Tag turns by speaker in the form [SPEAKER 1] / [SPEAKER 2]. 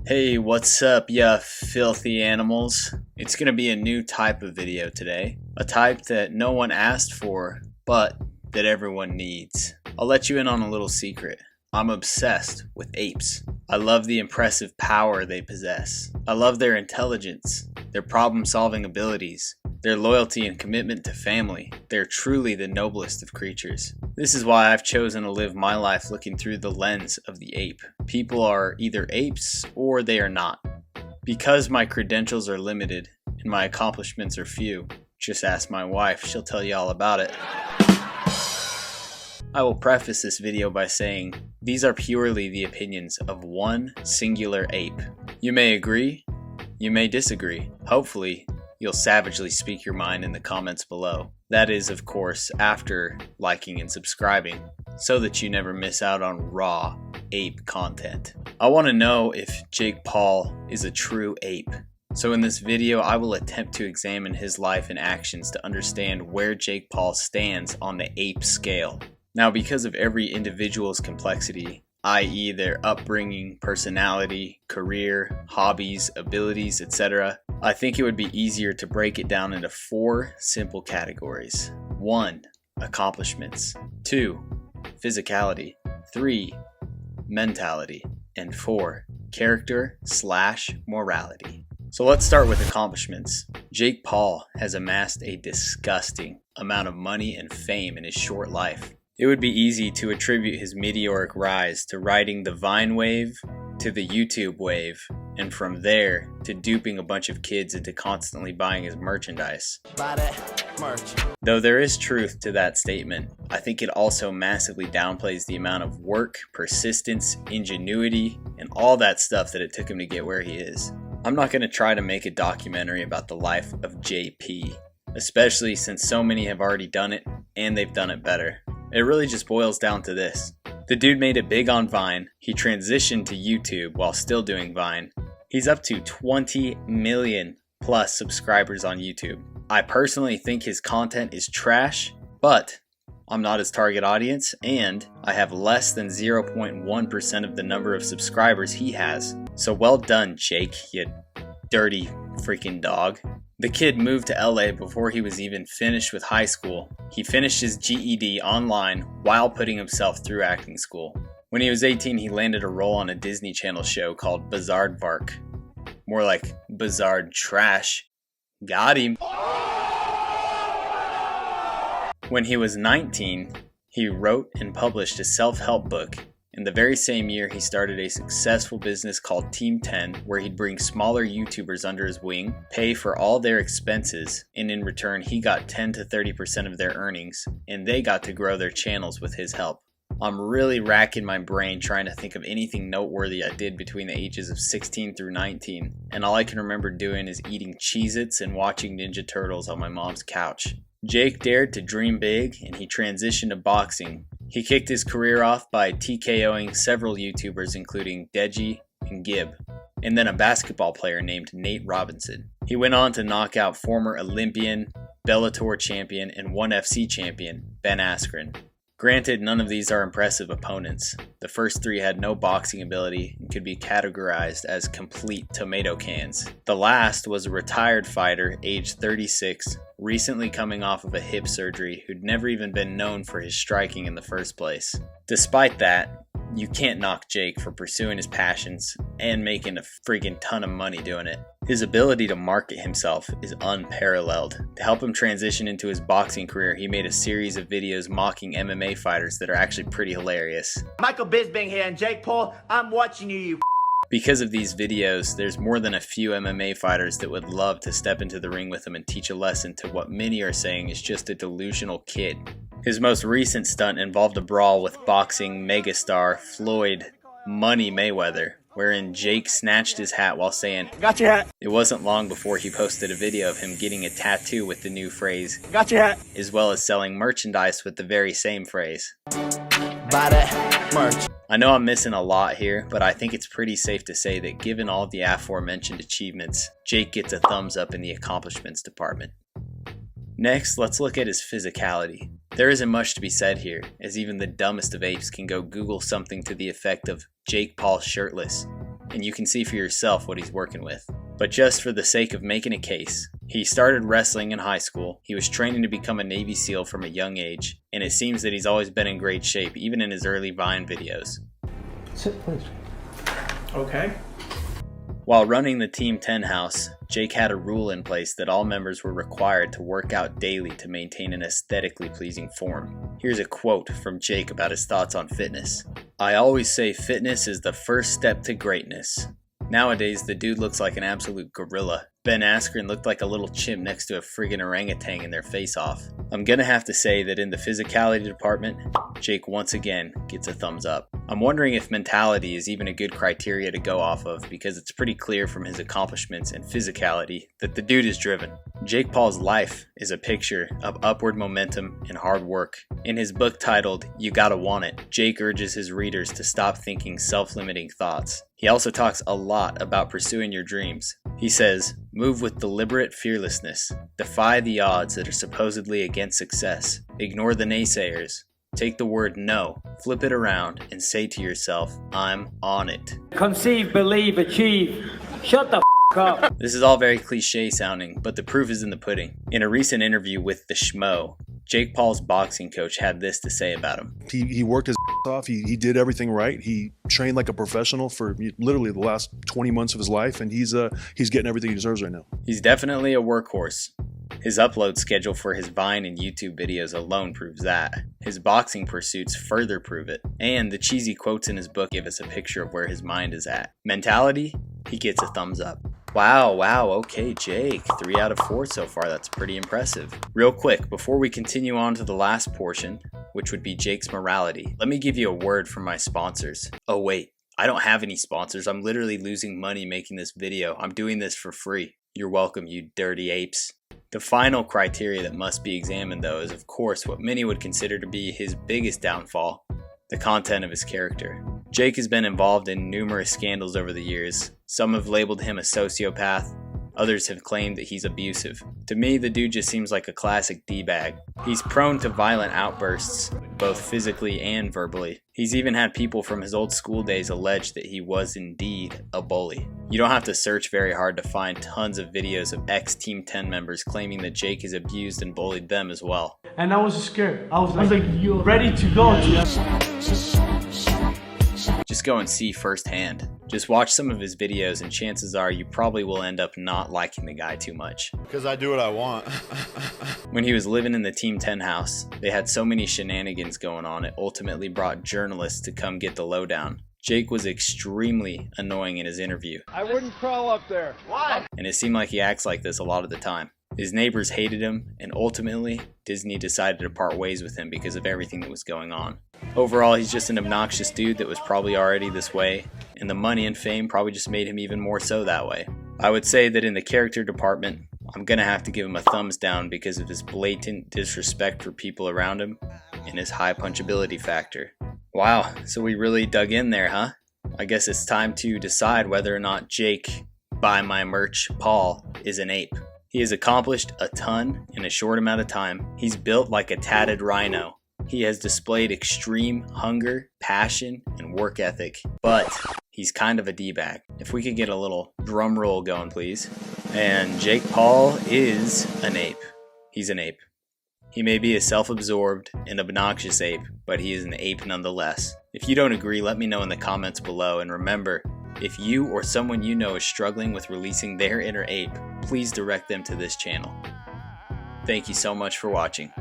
[SPEAKER 1] Hey, what's up, ya filthy animals? It's gonna be a new type of video today. A type that no one asked for, but that everyone needs. I'll let you in on a little secret. I'm obsessed with apes. I love the impressive power they possess. I love their intelligence, their problem-solving abilities, their loyalty and commitment to family. They're truly the noblest of creatures. This is why I've chosen to live my life looking through the lens of the ape. People are either apes or they are not. Because my credentials are limited and my accomplishments are few, just ask my wife, she'll tell you all about it. I will preface this video by saying these are purely the opinions of one singular ape. You may agree, you may disagree. Hopefully, you'll savagely speak your mind in the comments below. That is, of course, after liking and subscribing, so that you never miss out on raw ape content. I want to know if Jake Paul is a true ape. So in this video, I will attempt to examine his life and actions to understand where Jake Paul stands on the ape scale. Now, because of every individual's complexity, i.e. their upbringing, personality, career, hobbies, abilities, etc., I think it would be easier to break it down into 4 simple categories. 1. Accomplishments. 2. Physicality. 3. Mentality. And 4. Character/morality. So let's start with accomplishments. Jake Paul has amassed a disgusting amount of money and fame in his short life. It would be easy to attribute his meteoric rise to riding the Vine wave, to the YouTube wave, and from there to duping a bunch of kids into constantly buying his merchandise. Buy that merch. Though there is truth to that statement, I think it also massively downplays the amount of work, persistence, ingenuity, and all that stuff that it took him to get where he is. I'm not going to try to make a documentary about the life of JP, especially since so many have already done it and they've done it better. It really just boils down to this. The dude made it big on Vine, he transitioned to YouTube while still doing Vine. He's up to 20 million plus subscribers on YouTube. I personally think his content is trash, but I'm not his target audience and I have less than 0.1% of the number of subscribers he has. So well done, Jake, you dirty freaking dog. The kid moved to LA before he was even finished with high school. He finished his GED online while putting himself through acting school. When he was 18, he landed a role on a Disney Channel show called Bizaardvark. More like Bizarre Trash. Got him. When he was 19, he wrote and published a self-help book. In the very same year, he started a successful business called Team 10, where he'd bring smaller YouTubers under his wing, pay for all their expenses, and in return, he got 10 to 30% of their earnings, and they got to grow their channels with his help. I'm really racking my brain trying to think of anything noteworthy I did between the ages of 16 through 19, and all I can remember doing is eating Cheez-Its and watching Ninja Turtles on my mom's couch. Jake dared to dream big, and he transitioned to boxing. He kicked his career off by TKOing several YouTubers including Deji and Gib, and then a basketball player named Nate Robinson. He went on to knock out former Olympian, Bellator champion, and ONE FC champion Ben Askren. Granted, none of these are impressive opponents. The first 3 had no boxing ability and could be categorized as complete tomato cans. The last was a retired fighter, aged 36, recently coming off of a hip surgery who'd never even been known for his striking in the first place. Despite that, you can't knock Jake for pursuing his passions and making a freaking ton of money doing it. His ability to market himself is unparalleled. To help him transition into his boxing career, he made a series of videos mocking MMA fighters that are actually pretty hilarious.
[SPEAKER 2] Michael Bisping here, and Jake Paul, I'm watching you.
[SPEAKER 1] Because of these videos, there's more than a few MMA fighters that would love to step into the ring with him and teach a lesson to what many are saying is just a delusional kid. His most recent stunt involved a brawl with boxing megastar Floyd Money Mayweather, wherein Jake snatched his hat while saying, "Got your hat." It wasn't long before he posted a video of him getting a tattoo with the new phrase, "Got your hat," as well as selling merchandise with the very same phrase. Buy that merch. I know I'm missing a lot here, but I think it's pretty safe to say that given all the aforementioned achievements, Jake gets a thumbs up in the accomplishments department. Next, let's look at his physicality. There isn't much to be said here, as even the dumbest of apes can go Google something to the effect of Jake Paul shirtless, and you can see for yourself what he's working with. But just for the sake of making a case, he started wrestling in high school, he was training to become a Navy SEAL from a young age, and it seems that he's always been in great shape, even in his early Vine videos.
[SPEAKER 3] Sit, please.
[SPEAKER 4] Okay.
[SPEAKER 1] While running the Team 10 house, Jake had a rule in place that all members were required to work out daily to maintain an aesthetically pleasing form. Here's a quote from Jake about his thoughts on fitness. "I always say fitness is the first step to greatness." Nowadays, the dude looks like an absolute gorilla. Ben Askren looked like a little chimp next to a friggin' orangutan in their face-off. I'm gonna have to say that in the physicality department, Jake once again gets a thumbs up. I'm wondering if mentality is even a good criteria to go off of, because it's pretty clear from his accomplishments and physicality that the dude is driven. Jake Paul's life is a picture of upward momentum and hard work. In his book titled You Gotta Want It, Jake urges his readers to stop thinking self-limiting thoughts. He also talks a lot about pursuing your dreams. He says, "Move with deliberate fearlessness. Defy the odds that are supposedly against success. Ignore the naysayers. Take the word no, flip it around, and say to yourself, I'm on it."
[SPEAKER 5] Conceive, believe, achieve. Shut the f*** up.
[SPEAKER 1] This is all very cliche sounding, but the proof is in the pudding. In a recent interview with The Schmo, Jake Paul's boxing coach had this to say about him.
[SPEAKER 3] He worked his off. He did everything right. He trained like a professional for literally the last 20 months of his life, and he's getting everything he deserves right now.
[SPEAKER 1] He's definitely a workhorse. His upload schedule for his Vine and YouTube videos alone proves that. His boxing pursuits further prove it. And the cheesy quotes in his book give us a picture of where his mind is at. Mentality? He gets a thumbs up. Wow, okay, Jake. 3 out of 4 so far, that's pretty impressive. Real quick, before we continue on to the last portion, which would be Jake's morality, let me give you a word from my sponsors. Oh wait, I don't have any sponsors. I'm literally losing money making this video. I'm doing this for free. You're welcome, you dirty apes. The final criteria that must be examined, though, is of course what many would consider to be his biggest downfall, the content of his character. Jake has been involved in numerous scandals over the years. Some have labeled him a sociopath, others have claimed that he's abusive. To me, the dude just seems like a classic D-bag. He's prone to violent outbursts, both physically and verbally. He's even had people from his old school days allege that he was indeed a bully. You don't have to search very hard to find tons of videos of ex-Team 10 members claiming that Jake has abused and bullied them as well.
[SPEAKER 4] And I was scared. I was like you ready to go.
[SPEAKER 1] Just go and see firsthand. Just watch some of his videos and chances are you probably will end up not liking the guy too much.
[SPEAKER 6] Because I do what I want.
[SPEAKER 1] When he was living in the Team 10 house, they had so many shenanigans going on it ultimately brought journalists to come get the lowdown. Jake was extremely annoying in his interview.
[SPEAKER 6] I wouldn't crawl up there.
[SPEAKER 2] Why?
[SPEAKER 1] And it seemed like he acts like this a lot of the time. His neighbors hated him, and ultimately, Disney decided to part ways with him because of everything that was going on. Overall, he's just an obnoxious dude that was probably already this way, and the money and fame probably just made him even more so that way. I would say that in the character department, I'm gonna have to give him a thumbs down because of his blatant disrespect for people around him and his high punchability factor. Wow, so we really dug in there, huh? I guess it's time to decide whether or not Jake, buy my merch, Paul, is an ape. He has accomplished a ton in a short amount of time. He's built like a tatted rhino. He has displayed extreme hunger, passion, and work ethic, but he's kind of a D-bag. If we could get a little drum roll going, please. And Jake Paul is an ape. He's an ape. He may be a self-absorbed and obnoxious ape, but he is an ape nonetheless. If you don't agree, let me know in the comments below, and remember, if you or someone you know is struggling with releasing their inner ape, please direct them to this channel. Thank you so much for watching.